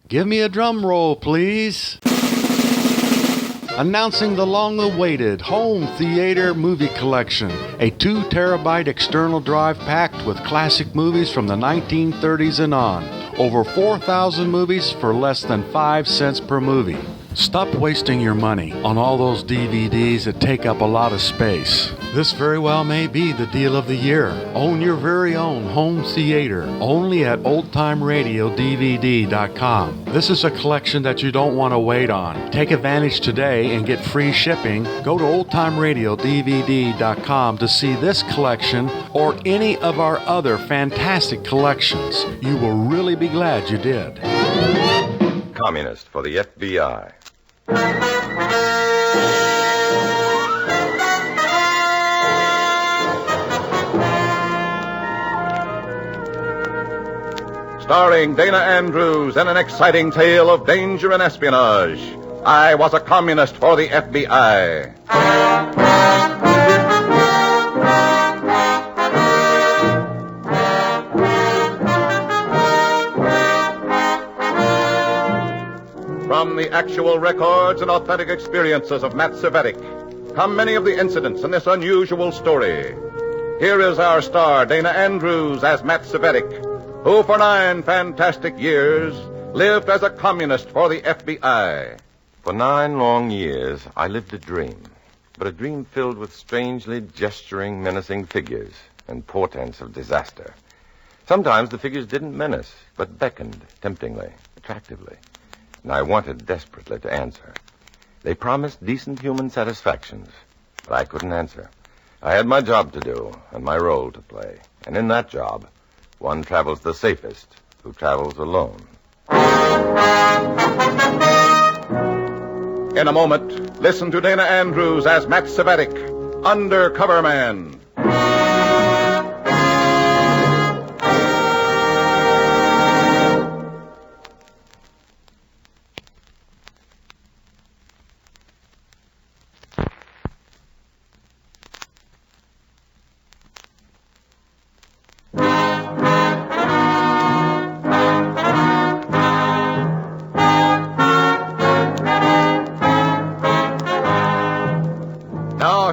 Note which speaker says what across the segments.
Speaker 1: Give me a drum roll, please. Announcing the long-awaited home theater movie collection, a 2 terabyte external drive packed with classic movies from the 1930s and on. Over 4,000 movies for less than 5 cents per movie. Stop wasting your money on all those DVDs that take up a lot of space. This very well may be the deal of the year. Own your very own home theater, only at oldtimeradiodvd.com. This is a collection that you don't want to wait on. Take advantage today and get free shipping. Go to oldtimeradiodvd.com to see this collection or any of our other fantastic collections. You will really be glad you did.
Speaker 2: Communist for the FBI. Starring Dana Andrews in an exciting tale of danger and espionage. I was a communist for the FBI. From the actual records and authentic experiences of Matt Cvetic come many of the incidents in this unusual story. Here is our star, Dana Andrews, as Matt Cvetic, who for 9 fantastic years lived as a communist for the FBI.
Speaker 3: For 9 long years, I lived a dream, but a dream filled with strangely gesturing, menacing figures and portents of disaster. Sometimes the figures didn't menace, but beckoned temptingly, attractively. And I wanted desperately to answer. They promised decent human satisfactions, but I couldn't answer. I had my job to do and my role to play. And in that job, one travels the safest who travels alone.
Speaker 2: In a moment, listen to Dana Andrews as Matt Cvetic, Undercover Man.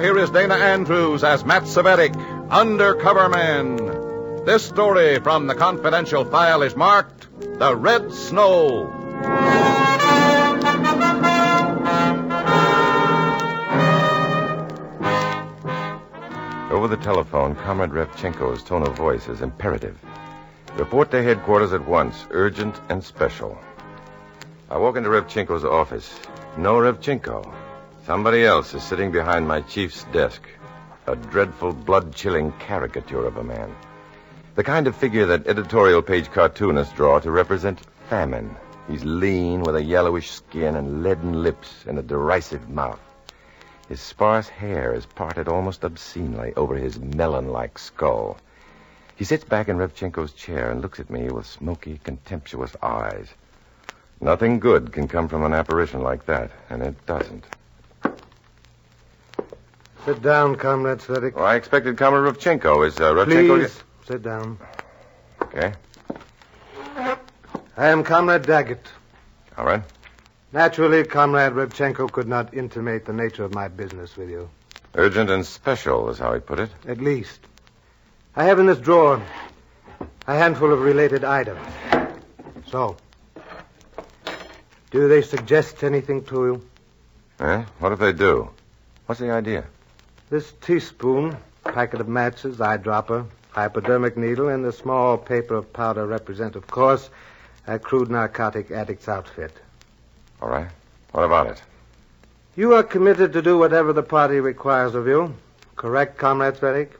Speaker 2: Here is Dana Andrews as Matt Cvetic, Undercover Man. This story from the confidential file is marked The Red Snow.
Speaker 3: Over the telephone, Comrade Revchenko's tone of voice is imperative. Report to headquarters at once, urgent and special. I walk into Revchenko's office. No Revchenko. Somebody else is sitting behind my chief's desk. A dreadful, blood-chilling caricature of a man. The kind of figure that editorial page cartoonists draw to represent famine. He's lean, with a yellowish skin and leaden lips and a derisive mouth. His sparse hair is parted almost obscenely over his melon-like skull. He sits back in Revchenko's chair and looks at me with smoky, contemptuous eyes. Nothing good can come from an apparition like that, and it doesn't.
Speaker 4: Sit down, Comrade Cvetic.
Speaker 3: Oh, I expected Comrade Revchenko. Is Revchenko...
Speaker 4: Please, sit down.
Speaker 3: Okay.
Speaker 4: I am Comrade Daggett.
Speaker 3: All right.
Speaker 4: Naturally, Comrade Revchenko could not intimate the nature of my business with you.
Speaker 3: Urgent and special is how he put it.
Speaker 4: At least. I have in this drawer a handful of related items. So, do they suggest anything to you?
Speaker 3: Eh? What if they do? What's the idea?
Speaker 4: This teaspoon, packet of matches, eyedropper, hypodermic needle, and the small paper of powder represent, of course, a crude narcotic addict's outfit.
Speaker 3: All right. What about it?
Speaker 4: You are committed to do whatever the party requires of you. Correct, Comrade Cvetic?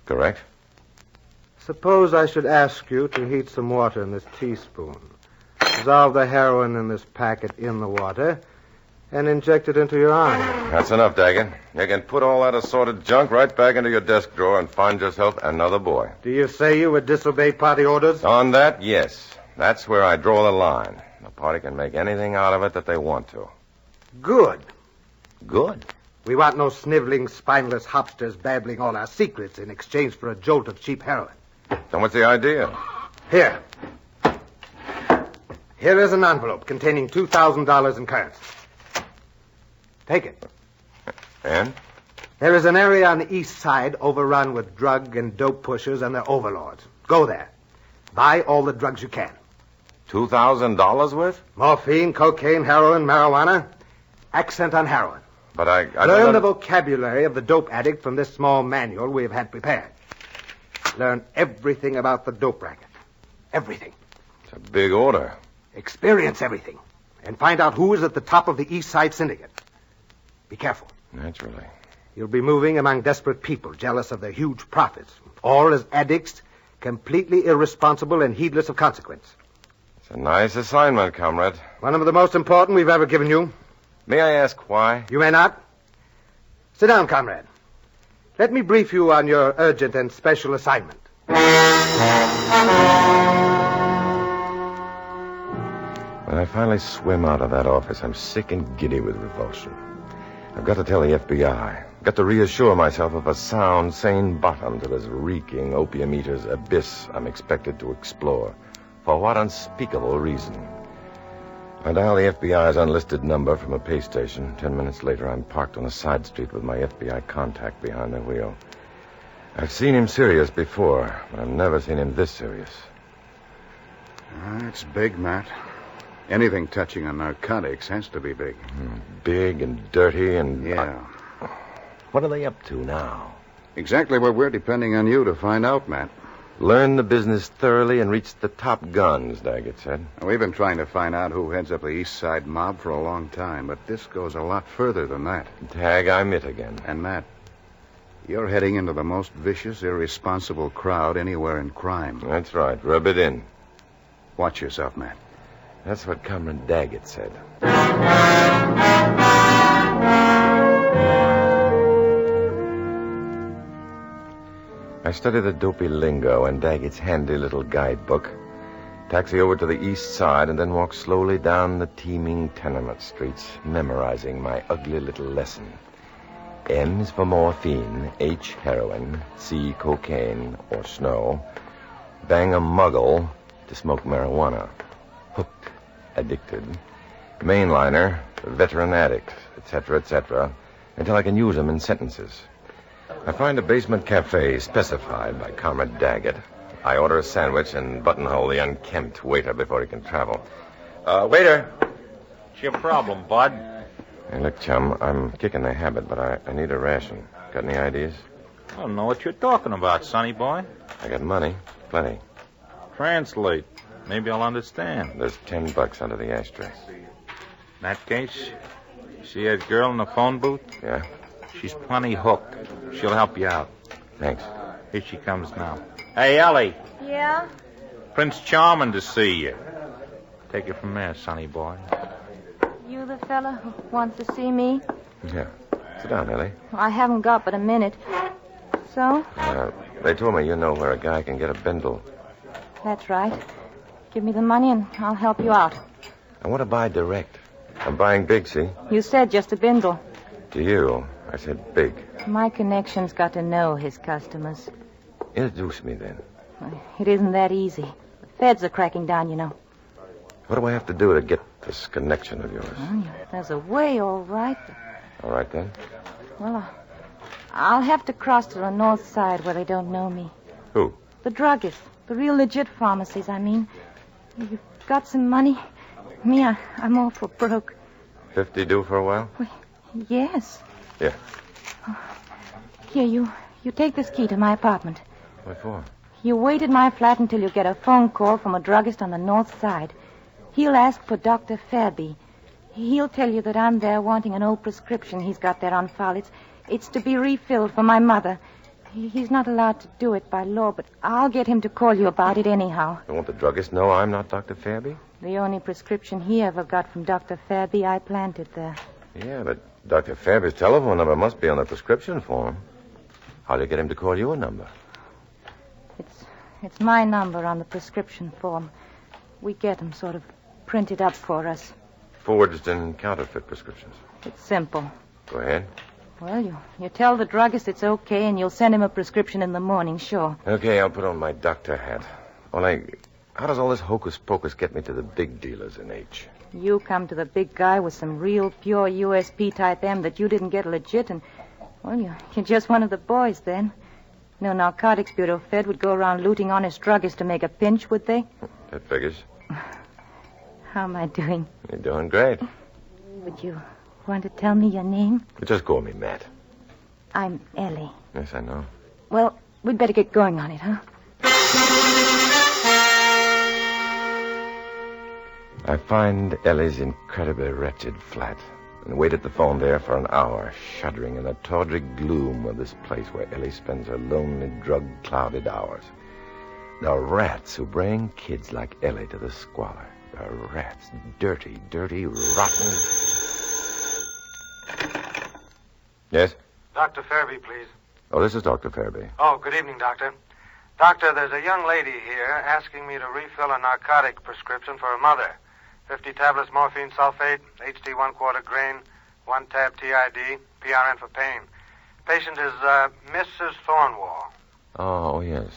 Speaker 3: Correct.
Speaker 4: Suppose I should ask you to heat some water in this teaspoon. Dissolve the heroin in this packet in the water and inject it into your arm.
Speaker 3: That's enough, Daggett. You can put all that assorted junk right back into your desk drawer and find yourself another boy.
Speaker 4: Do you say you would disobey party orders?
Speaker 3: On that, yes. That's where I draw the line. The party can make anything out of it that they want to.
Speaker 4: Good.
Speaker 3: Good?
Speaker 4: We want no sniveling, spineless hopsters babbling all our secrets in exchange for a jolt of cheap heroin.
Speaker 3: Then what's the idea?
Speaker 4: Here. Here is an envelope containing $2,000 in currency. Take it.
Speaker 3: And?
Speaker 4: There is an area on the east side overrun with drug and dope pushers and their overlords. Go there. Buy all the drugs you can.
Speaker 3: $2,000 worth?
Speaker 4: Morphine, cocaine, heroin, marijuana. Accent on heroin.
Speaker 3: But I
Speaker 4: Learn the vocabulary of the dope addict from this small manual we have had prepared. Learn everything about the dope racket. Everything.
Speaker 3: It's a big order.
Speaker 4: Experience everything. And find out who is at the top of the East Side Syndicate. Be careful.
Speaker 3: Naturally.
Speaker 4: You'll be moving among desperate people, jealous of their huge profits. All as addicts, completely irresponsible and heedless of consequence.
Speaker 3: It's a nice assignment, comrade.
Speaker 4: One of the most important we've ever given you.
Speaker 3: May I ask why?
Speaker 4: You may not. Sit down, comrade. Let me brief you on your urgent and special assignment.
Speaker 3: When I finally swim out of that office, I'm sick and giddy with revulsion. I've got to tell the FBI. I've got to reassure myself of a sound, sane bottom to this reeking opium eater's abyss I'm expected to explore. For what unspeakable reason? I dial the FBI's unlisted number from a pay station. 10 minutes later, I'm parked on a side street with my FBI contact behind the wheel. I've seen him serious before, but I've never seen him this serious.
Speaker 5: It's big, Matt. Anything touching on narcotics has to be big.
Speaker 3: Big and dirty and...
Speaker 5: Yeah.
Speaker 3: What are they up to now?
Speaker 5: Exactly what we're depending on you to find out, Matt.
Speaker 3: Learn the business thoroughly and reach the top guns, Daggett said.
Speaker 5: We've been trying to find out who heads up the East Side mob for a long time, but this goes a lot further than that.
Speaker 3: Tag, I'm it again.
Speaker 5: And, Matt, you're heading into the most vicious, irresponsible crowd anywhere in crime.
Speaker 3: That's right. Rub it in.
Speaker 5: Watch yourself, Matt.
Speaker 3: That's what Comrade Daggett said. I study the dopey lingo and Daggett's handy little guidebook, taxi over to the east side, and then walk slowly down the teeming tenement streets, memorizing my ugly little lesson. M is for morphine, H heroin, C cocaine or snow, bang a muggle to smoke marijuana, hooked, addicted, mainliner, veteran addict, etc., until I can use them in sentences. I find a basement cafe specified by Comrade Daggett. I order a sandwich and buttonhole the unkempt waiter before he can travel. Waiter!
Speaker 6: What's your problem, bud?
Speaker 3: Hey, look, chum, I'm kicking the habit, but I need a ration. Got any ideas?
Speaker 6: I don't know what you're talking about, sonny boy.
Speaker 3: I got money. Plenty.
Speaker 6: Translate. Maybe I'll understand.
Speaker 3: There's $10 under the ashtray.
Speaker 6: In that case, see that girl in the phone booth?
Speaker 3: Yeah?
Speaker 6: She's plenty hooked. She'll help you out.
Speaker 3: Thanks.
Speaker 6: Here she comes now. Hey, Ellie.
Speaker 7: Yeah?
Speaker 6: Prince Charming to see you. Take it from there, sonny boy.
Speaker 7: You the fella who wants to see me?
Speaker 3: Yeah. Sit down, Ellie.
Speaker 7: I haven't got but a minute. So?
Speaker 3: They told me you know where a guy can get a bindle.
Speaker 7: That's right. Give me the money and I'll help you out.
Speaker 3: I want to buy direct. I'm buying big, see?
Speaker 7: You said just a bindle.
Speaker 3: To you, I said big.
Speaker 7: My connection's got to know his customers.
Speaker 3: Introduce me, then.
Speaker 7: It isn't that easy. The feds are cracking down, you know.
Speaker 3: What do I have to do to get this connection of yours?
Speaker 7: There's a way, all right.
Speaker 3: All right, then.
Speaker 7: Well, I'll have to cross to the north side where they don't know me.
Speaker 3: Who?
Speaker 7: The druggists. The real legit pharmacies, I mean. You've got some money? Me, I'm awful broke.
Speaker 3: 50 due for a while?
Speaker 7: Well, yes.
Speaker 3: Yeah.
Speaker 7: Here, you take this key to my apartment.
Speaker 3: What for?
Speaker 7: You wait at my flat until you get a phone call from a druggist on the north side. He'll ask for Dr. Fairby. He'll tell you that I'm there wanting an old prescription he's got there on file. It's to be refilled for my mother. He's not allowed to do it by law, but I'll get him to call you about it anyhow.
Speaker 3: Won't the druggist know I'm not Dr. Fairby?
Speaker 7: The only prescription he ever got from Dr. Fairby, I planted there.
Speaker 3: Yeah, but Dr. Fairby's telephone number must be on the prescription form. How'd you get him to call your number?
Speaker 7: It's my number on the prescription form. We get them sort of printed up for us.
Speaker 3: Forged and counterfeit prescriptions.
Speaker 7: It's simple.
Speaker 3: Go ahead.
Speaker 7: Well, you tell the druggist it's okay, and you'll send him a prescription in the morning, sure.
Speaker 3: Okay, I'll put on my doctor hat. Only, How does all this hocus-pocus get me to the big dealers in H?
Speaker 7: You come to the big guy with some real pure USP type M that you didn't get legit, and, well, you're just one of the boys then. No narcotics bureau fed would go around looting honest druggists to make a pinch, would they?
Speaker 3: That figures.
Speaker 7: How am I doing?
Speaker 3: You're doing great.
Speaker 7: Would you want to tell me your name?
Speaker 3: Just call me Matt.
Speaker 7: I'm Ellie.
Speaker 3: Yes, I know.
Speaker 7: Well, we'd better get going on it, huh?
Speaker 3: I find Ellie's incredibly wretched flat and wait at the phone there for an hour, shuddering in the tawdry gloom of this place where Ellie spends her lonely, drug-clouded hours. The rats who bring kids like Ellie to the squalor. The rats. Dirty, rotten... Yes?
Speaker 8: Dr. Fairby, please.
Speaker 3: Oh, this is Dr. Fairby.
Speaker 8: Oh, good evening, Doctor. Doctor, there's a young lady here asking me to refill a narcotic prescription for her mother. 50 tablets morphine sulfate, HD 1/4 grain, 1 tab TID, PRN for pain. Patient is Mrs. Thornwall.
Speaker 3: Oh, yes.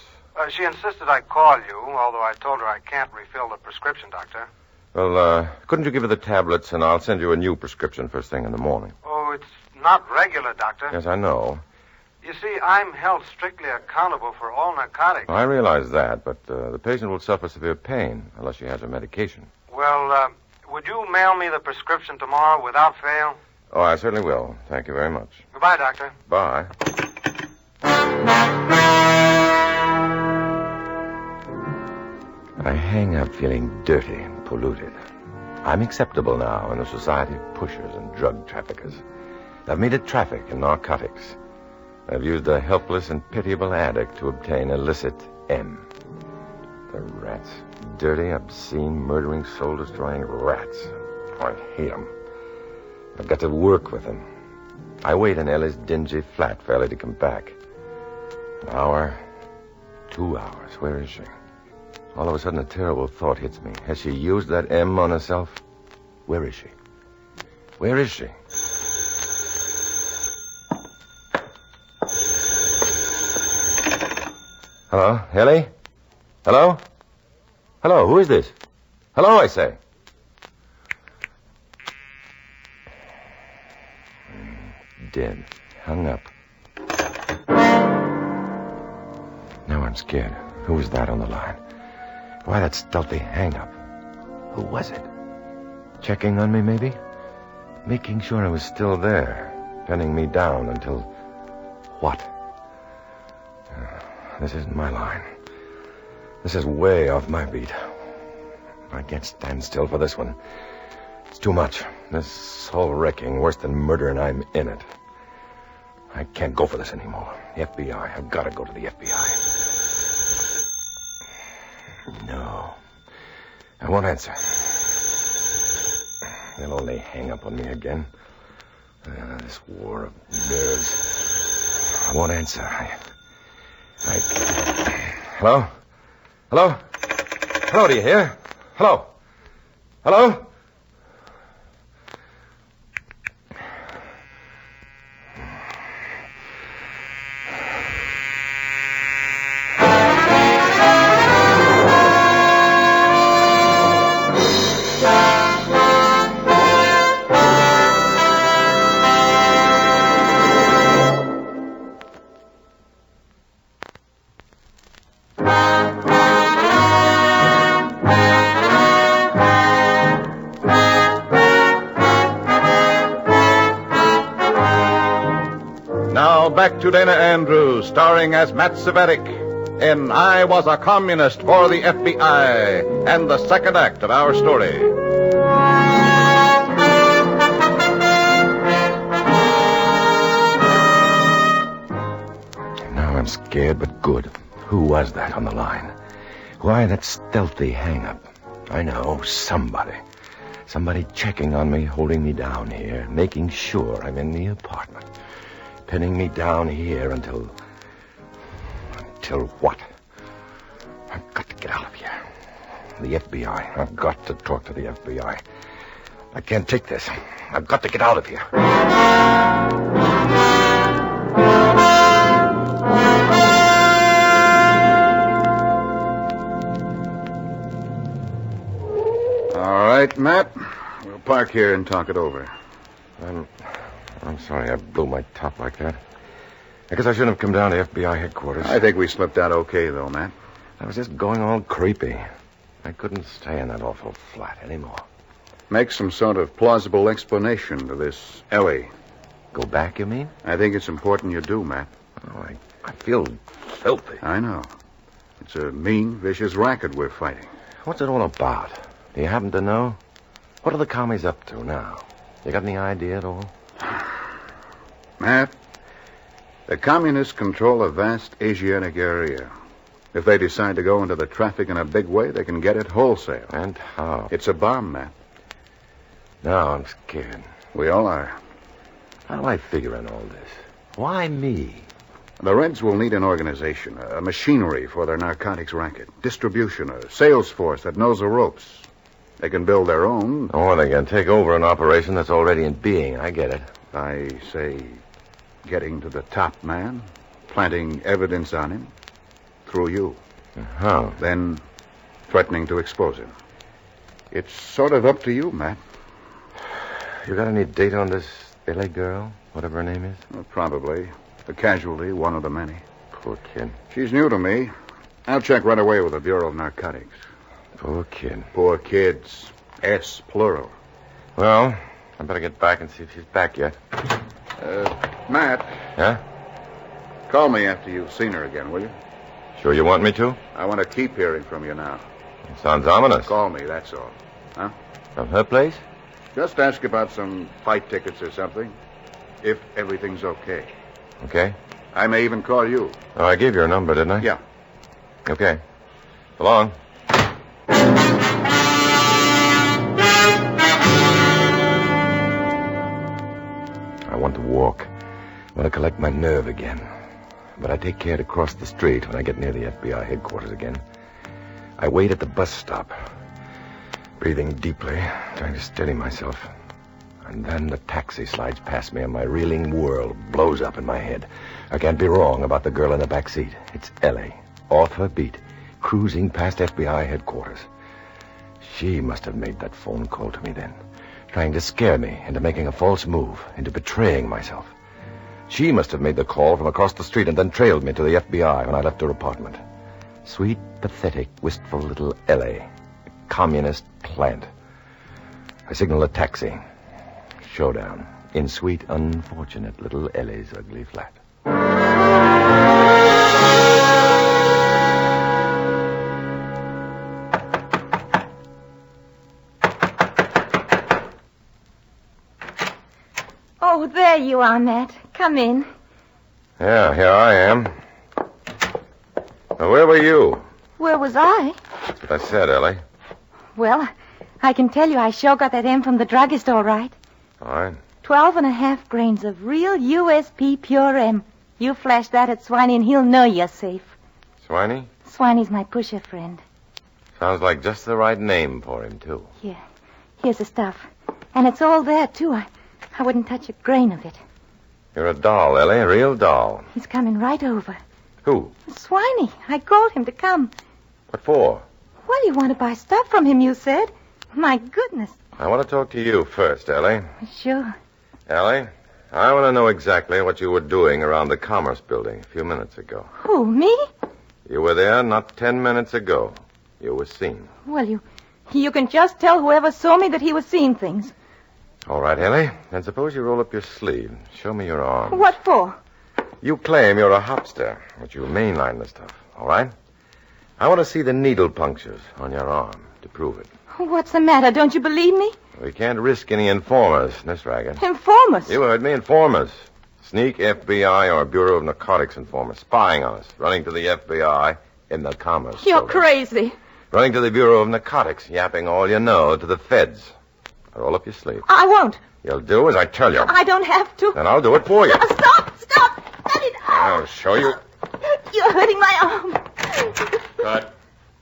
Speaker 8: She insisted I call you, although I told her I can't refill the prescription, Doctor.
Speaker 3: Well, couldn't you give her the tablets and I'll send you a new prescription first thing in the morning?
Speaker 8: Oh, it's not regular, Doctor.
Speaker 3: Yes, I know.
Speaker 8: You see, I'm held strictly accountable for all narcotics.
Speaker 3: I realize that, but the patient will suffer severe pain unless she has her medication.
Speaker 8: Well, would you mail me the prescription tomorrow without fail?
Speaker 3: Oh, I certainly will. Thank you very much.
Speaker 8: Goodbye, Doctor.
Speaker 3: Bye. I hang up feeling dirty and polluted. I'm acceptable now in the society of pushers and drug traffickers. I've made it traffic in narcotics. I've used a helpless and pitiable addict to obtain illicit M. The rats. Dirty, obscene, murdering, soul-destroying rats. I hate them. I've got to work with them. I wait in Ellie's dingy flat for Ellie to come back. An hour, 2 hours. Where is she? All of a sudden, a terrible thought hits me. Has she used that M on herself? Where is she? Where is she? Hello? Ellie? Hello? Hello, who is this? Hello, I say. Dead. Hung up. Now I'm scared. Who was that on the line? Why that stealthy hang-up? Who was it? Checking on me, maybe? Making sure I was still there. Pinning me down until... What? This isn't my line. This is way off my beat. I can't stand still for this one. It's too much. This soul-wrecking, worse than murder, and I'm in it. I can't go for this anymore. The FBI. I've got to go to the FBI. No. I won't answer. They'll only hang up on me again. This war of nerves. I won't answer. Hello? Hello? Hello, do you hear? Hello? Hello?
Speaker 2: Back to Dana Andrews, starring as Matt Cvetic in I Was a Communist for the FBI, and the second act of our story.
Speaker 3: Now I'm scared, but good. Who was that on the line? Why that stealthy hang-up? I know, somebody. Somebody checking on me, holding me down here, making sure I'm in the apartment. Pinning me down here until... Until what? I've got to get out of here. The FBI. I've got to talk to the FBI. I can't take this. I've got to get out of here.
Speaker 5: All right, Matt. We'll park here and talk it over.
Speaker 3: I'm sorry I blew my top like that. I guess I shouldn't have come down to FBI headquarters.
Speaker 5: I think we slipped out okay, though, Matt.
Speaker 3: I was just going all creepy. I couldn't stay in that awful flat anymore.
Speaker 5: Make some sort of plausible explanation to this Ellie.
Speaker 3: Go back, you mean?
Speaker 5: I think it's important you do, Matt.
Speaker 3: Oh, I feel filthy.
Speaker 5: I know. It's a mean, vicious racket we're fighting.
Speaker 3: What's it all about? Do you happen to know? What are the commies up to now? You got any idea at all?
Speaker 5: Matt, the communists control a vast Asiatic area. If they decide to go into the traffic in a big way, they can get it wholesale.
Speaker 3: And how?
Speaker 5: It's a bomb, Matt.
Speaker 3: Now I'm scared.
Speaker 5: We all are.
Speaker 3: How do I figure in all this? Why me?
Speaker 5: The Reds will need an organization, a machinery for their narcotics racket, distribution, a sales force that knows the ropes. They can build their own.
Speaker 3: Or they can take over an operation that's already in being. I get it.
Speaker 5: I say getting to the top man, planting evidence on him through you.
Speaker 3: How?
Speaker 5: Then threatening to expose him. It's sort of up to you, Matt.
Speaker 3: You got any date on this LA girl, whatever her name is?
Speaker 5: Well, probably. A casualty, one of the many.
Speaker 3: Poor kid.
Speaker 5: She's new to me. I'll check right away with the Bureau of Narcotics.
Speaker 3: Poor kid.
Speaker 5: Poor kids. S, plural.
Speaker 3: Well, I better get back and see if she's back yet.
Speaker 5: Matt.
Speaker 3: Yeah?
Speaker 5: Call me after you've seen her again, will you?
Speaker 3: Sure you want me to?
Speaker 5: I want to keep hearing from you now.
Speaker 3: It sounds ominous.
Speaker 5: Call me, that's all. Huh?
Speaker 3: From her place?
Speaker 5: Just ask about some fight tickets or something. If everything's okay.
Speaker 3: Okay.
Speaker 5: I may even call you.
Speaker 3: Oh, I gave you her number, didn't I?
Speaker 5: Yeah.
Speaker 3: Okay. So long. I want to walk. I want to collect my nerve again. But I take care to cross the street when I get near the FBI headquarters again. I wait at the bus stop, breathing deeply, trying to steady myself. And then the taxi slides past me and my reeling world blows up in my head. I can't be wrong about the girl in the back seat. It's Ellie, off her beat, cruising past FBI headquarters. She must have made that phone call to me then, trying to scare me into making a false move, into betraying myself. She must have made the call from across the street and then trailed me to the FBI when I left her apartment. Sweet, pathetic, wistful little Ellie. A communist plant. I signal a taxi. Showdown in sweet, unfortunate little Ellie's ugly flat.
Speaker 7: Oh, there you are, Matt. Come in.
Speaker 3: Yeah, here I am. Now, where were you?
Speaker 7: Where was I?
Speaker 3: That's what I said, Ellie.
Speaker 7: Well, I can tell you I sure got that M from the druggist, all right.
Speaker 3: All right.
Speaker 7: 12.5 grains of real USP pure M. You flash that at Swiney and he'll know you're safe.
Speaker 3: Swiney?
Speaker 7: Swiney's my pusher friend.
Speaker 3: Sounds like just the right name for him, too.
Speaker 7: Here. Here's the stuff. And it's all there, too. I wouldn't touch a grain of it.
Speaker 3: You're a doll, Ellie, a real doll.
Speaker 7: He's coming right over.
Speaker 3: Who?
Speaker 7: Swiney. I called him to come.
Speaker 3: What for?
Speaker 7: Well, you want to buy stuff from him, you said. My goodness.
Speaker 3: I want to talk to you first, Ellie.
Speaker 7: Sure.
Speaker 3: Ellie, I want to know exactly what you were doing around the Commerce Building a few minutes ago.
Speaker 7: Who, me?
Speaker 3: You were there not 10 minutes ago. You were seen.
Speaker 7: Well, you can just tell whoever saw me that he was seeing things.
Speaker 3: All right, Ellie. Then suppose you roll up your sleeve. Show me your arm.
Speaker 7: What for?
Speaker 3: You claim you're a hopster, but you mainline the stuff, all right? I want to see the needle punctures on your arm to prove it.
Speaker 7: What's the matter? Don't you believe me?
Speaker 3: We can't risk any informers in this racket.
Speaker 7: Informers?
Speaker 3: You heard me, informers. Sneak FBI or Bureau of Narcotics informers spying on us, running to the FBI in the Commerce
Speaker 7: You're
Speaker 3: Building.
Speaker 7: crazy.
Speaker 3: Running to the Bureau of Narcotics, yapping all you know to the feds. Roll up your sleeve.
Speaker 7: I won't.
Speaker 3: You'll do as I tell you.
Speaker 7: I don't have to.
Speaker 3: Then I'll do it for you.
Speaker 7: Stop! Let it out.
Speaker 3: I'll show you.
Speaker 7: You're hurting my arm.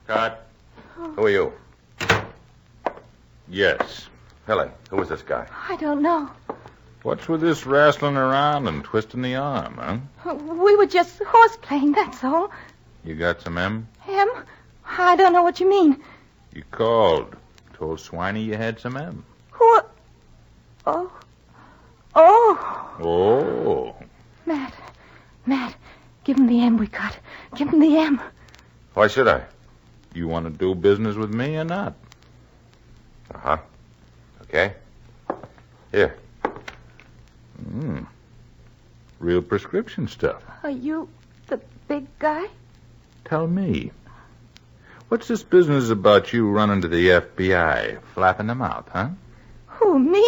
Speaker 6: Cut.
Speaker 3: Who are you?
Speaker 6: Yes.
Speaker 3: Helen, who is this guy?
Speaker 7: I don't know.
Speaker 6: What's with this wrestling around and twisting the arm, huh?
Speaker 7: We were just horseplaying, that's all.
Speaker 6: You got some M?
Speaker 7: Him? I don't know what you mean.
Speaker 6: You called. told Swiney you had some M.
Speaker 7: What? Oh.
Speaker 6: Oh.
Speaker 7: Matt, give him the M we got. Give him the M.
Speaker 3: Why should I?
Speaker 6: You want to do business with me or not?
Speaker 3: Uh-huh. Okay. Here.
Speaker 6: Real prescription stuff.
Speaker 7: Are you the big guy?
Speaker 6: Tell me. What's this business about you running to the FBI, flapping them out, huh?
Speaker 7: Who, me?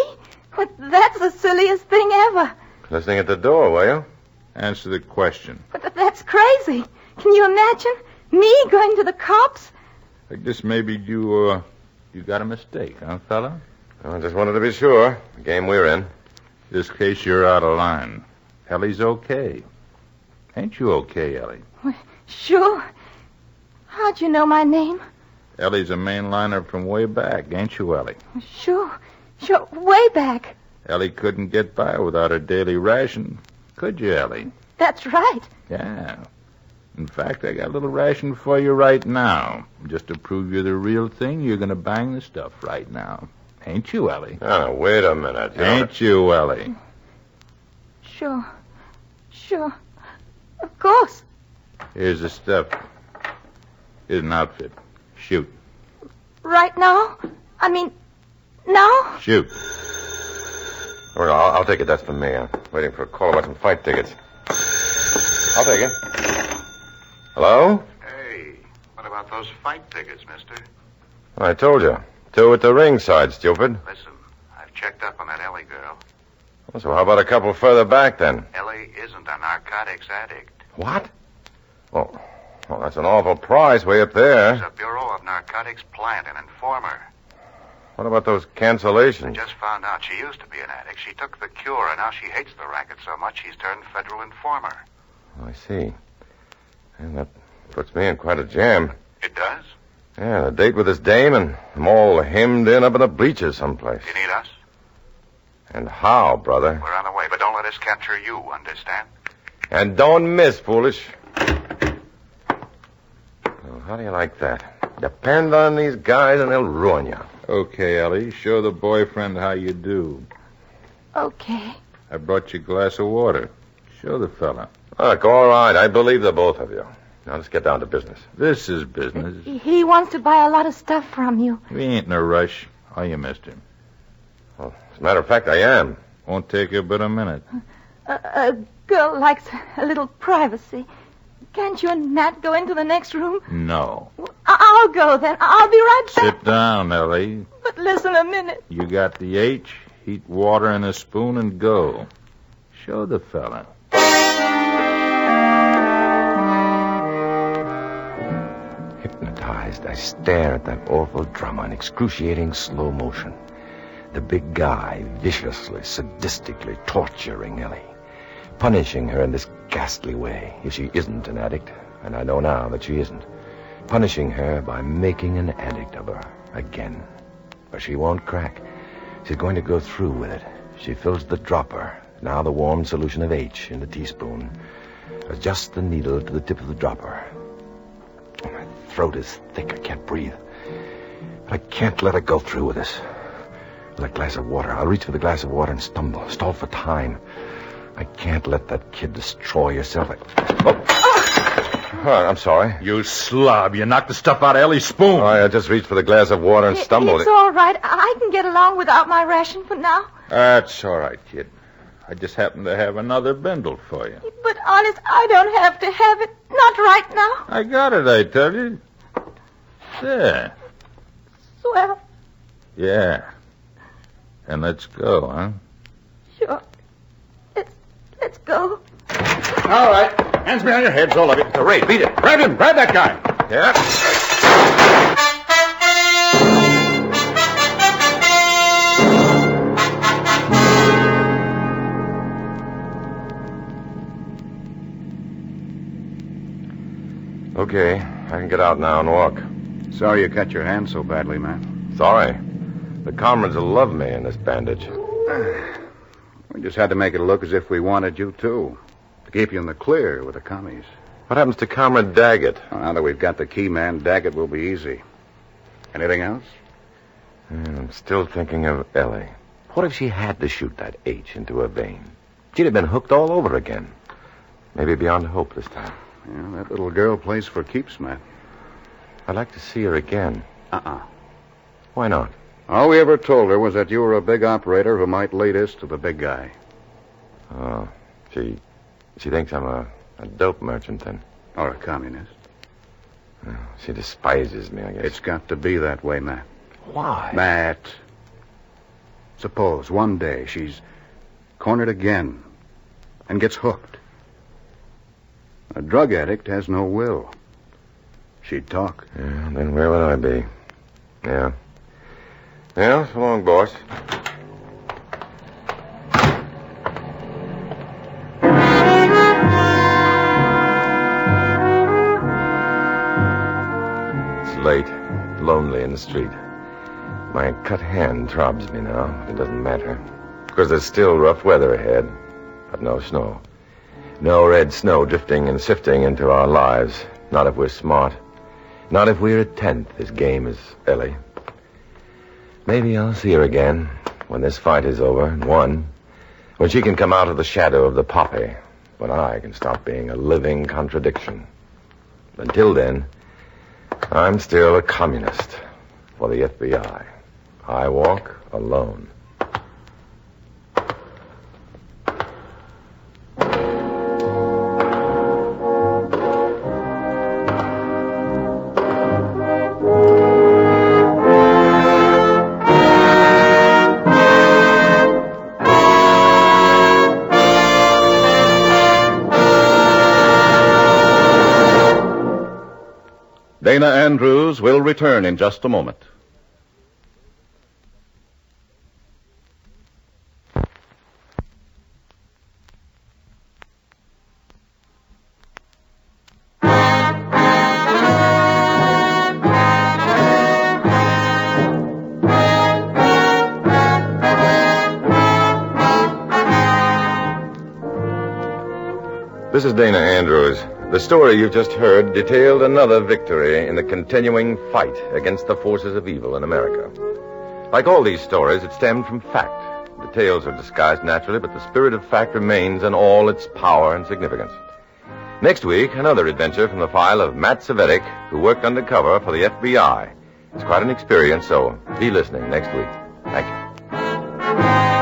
Speaker 7: But that's the silliest thing ever.
Speaker 3: Listening at the door, were you?
Speaker 6: Answer the question.
Speaker 7: But that's crazy. Can you imagine? Me going to the cops?
Speaker 6: I guess maybe you got a mistake, huh, fella?
Speaker 3: I just wanted to be sure. The game we're in.
Speaker 6: This case, you're out of line. Ellie's okay. Ain't you okay, Ellie?
Speaker 7: Sure. How'd you know my name?
Speaker 6: Ellie's a mainliner from way back, ain't you, Ellie?
Speaker 7: Sure. Way back.
Speaker 6: Ellie couldn't get by without her daily ration. Could you, Ellie?
Speaker 7: That's right.
Speaker 6: Yeah. In fact, I got a little ration for you right now. Just to prove you're the real thing, you're going to bang the stuff right now. Ain't you, Ellie?
Speaker 3: Oh, wait a minute.
Speaker 6: Ain't you, Ellie?
Speaker 7: Sure. Of course.
Speaker 6: Here's the stuff. Here's an outfit. Shoot.
Speaker 7: Right now? I mean, now?
Speaker 6: Shoot.
Speaker 3: Well, I'll take it. That's for me. I'm waiting for a call about some fight tickets. I'll take it. Hello?
Speaker 5: Hey, what about those fight tickets, mister?
Speaker 3: I told you. 2 at the ringside, stupid.
Speaker 5: Listen, I've checked up on that Ellie girl.
Speaker 3: So how about a couple further back, then?
Speaker 5: Ellie isn't a narcotics addict.
Speaker 3: What? Well, that's an awful price way up there.
Speaker 5: She's a Bureau of Narcotics plant and informer.
Speaker 3: What about those cancellations?
Speaker 5: Just found out she used to be an addict. She took the cure, and now she hates the racket so much she's turned federal informer.
Speaker 3: I see. And that puts me in quite a jam.
Speaker 5: It does?
Speaker 3: Yeah, a date with this dame, and I'm all hemmed in up in the bleachers someplace.
Speaker 5: You need us?
Speaker 3: And how, brother?
Speaker 5: We're on the way, but don't let us capture you, understand?
Speaker 3: And don't miss, foolish. Well, how do you like that? Depend on these guys, and they'll ruin you.
Speaker 6: Okay, Ellie. Show the boyfriend how you do.
Speaker 7: Okay.
Speaker 6: I brought you a glass of water. Show the fella.
Speaker 3: Look, all right. I believe the both of you. Now, let's get down to business.
Speaker 6: This is business.
Speaker 7: He wants to buy a lot of stuff from you.
Speaker 6: We ain't in a rush. Are you, mister?
Speaker 3: Well, as a matter of fact, I am.
Speaker 6: Won't take you but a minute.
Speaker 7: A girl likes a little privacy. Can't you and Matt go into the next room?
Speaker 6: No.
Speaker 7: I'll go then. I'll be right back.
Speaker 6: Sit down, Ellie.
Speaker 7: But listen a minute.
Speaker 6: You got the H, heat water in a spoon, and go. Show the fella.
Speaker 3: Hypnotized, I stare at that awful drama in excruciating slow motion. The big guy viciously, sadistically torturing Ellie, punishing her in this ghastly way if she isn't an addict, and I know now that she isn't. Punishing her by making an addict of her again. But she won't crack. She's going to go through with it. She fills the dropper, now the warm solution of H in the teaspoon. Adjusts the needle to the tip of the dropper. My throat is thick. I can't breathe. But I can't let her go through with this. With a glass of water. I'll reach for the glass of water and stumble. Stall for time. I can't let that kid destroy herself. Oh, I'm sorry.
Speaker 6: You slob. You knocked the stuff out of Ellie's spoon.
Speaker 3: I just reached for the glass of water and stumbled.
Speaker 7: It's all right. I can get along without my ration for now.
Speaker 6: That's all right, kid. I just happen to have another bindle for you.
Speaker 7: But honest, I don't have to have it. Not right now.
Speaker 6: I got it, I tell you. There.
Speaker 7: Swell.
Speaker 6: Yeah. And let's go, huh?
Speaker 7: Sure. Let's go.
Speaker 5: All right. Hands behind your heads, all of you.
Speaker 3: Ray, beat it.
Speaker 5: Grab him. Grab that guy.
Speaker 3: Yeah. Okay, I can get out now and walk.
Speaker 5: Sorry you cut your hand so badly, man.
Speaker 3: Sorry. The comrades will love me in this bandage.
Speaker 5: We just had to make it look as if we wanted you, too. To keep you in the clear with the commies.
Speaker 3: What happens to Comrade Daggett?
Speaker 5: Well, now that we've got the key man, Daggett will be easy. Anything else?
Speaker 3: I'm still thinking of Ellie. What if she had to shoot that H into her vein? She'd have been hooked all over again. Maybe beyond hope this time.
Speaker 5: Yeah, that little girl plays for keeps, Matt.
Speaker 3: I'd like to see her again. Why not?
Speaker 5: All we ever told her was that you were a big operator who might lead us to the big guy.
Speaker 3: Oh, she thinks I'm a dope merchant then.
Speaker 5: Or a communist.
Speaker 3: Oh, she despises me, I guess.
Speaker 5: It's got to be that way, Matt.
Speaker 3: Why?
Speaker 5: Matt, suppose one day she's cornered again and gets hooked. A drug addict has no will. She'd talk.
Speaker 3: Yeah, then where would I be? Yeah. Yeah, so long, boss. It's late, lonely in the street. My cut hand throbs me now, but it doesn't matter. Because there's still rough weather ahead, but no snow. No red snow drifting and sifting into our lives. Not if we're smart. Not if we're a tenth as game as Ellie. Maybe I'll see her again when this fight is over and won. When she can come out of the shadow of the poppy. When I can stop being a living contradiction. Until then, I'm still a communist for the FBI. I walk alone.
Speaker 2: Dana Andrews will return in just a moment.
Speaker 3: This is Dana Andrews. The story you've just heard detailed another victory in the continuing fight against the forces of evil in America. Like all these stories, it stemmed from fact. Details are disguised naturally, but the spirit of fact remains in all its power and significance. Next week, another adventure from the file of Matt Cvetic, who worked undercover for the FBI. It's quite an experience, so be listening next week. Thank you.